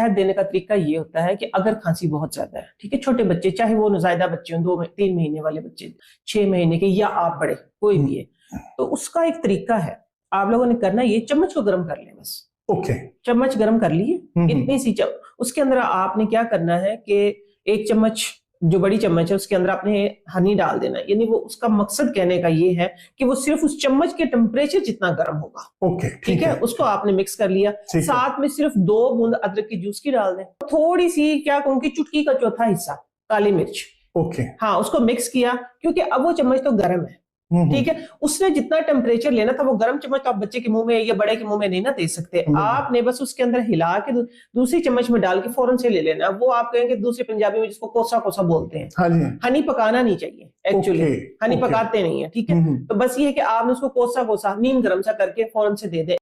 शहद देने का तरीका ये होता है कि अगर खांसी बहुत ज्यादा है, ठीक है, छोटे बच्चे, चाहे वो नौज़ायदा बच्चे हों, 2-3 महीने वाले बच्चे, 6 महीने के, या आप बड़े, कोई भी है, तो उसका एक तरीका है। आप लोगों ने करना ये, चम्मच को गर्म कर लें बस। ओके, चम्मच गर्म कर लिए, इतनी सी उसके अंदर आपने क्या करना है कि 1 चम्मच, जो बड़ी चम्मच है, उसके अंदर आपने हनी डाल देना है। यानी वो, उसका मकसद कहने का ये है कि वो सिर्फ उस चम्मच के टेम्परेचर जितना गर्म होगा। ओके, ठीक है, उसको आपने मिक्स कर लिया। साथ में सिर्फ 2 बूंद अदरक की जूस की डाल दें, थोड़ी सी, क्या कहूँ कि चुटकी का चौथा हिस्सा काली मिर्च। ओके, हाँ, उसको मिक्स किया, क्योंकि अब वो चम्मच तो गर्म है, ठीक है, उसने जितना टेम्परेचर लेना था, वो गर्म चम्मच तो आप बच्चे के मुंह में या बड़े के मुंह में नहीं ना दे सकते। आपने बस उसके अंदर हिला के दूसरी चम्मच में डाल के फौरन से ले लेना। वो आप कहेंगे दूसरे पंजाबी में जिसको कोसा कोसा बोलते हैं। हाँ जी। हनी पकाना नहीं चाहिए एक्चुअली, हनी पकाते नहीं है, ठीक है। तो बस ये है कि आपने उसको कोसा कोसा नीम गर्म सा करके फौरन से दे दे।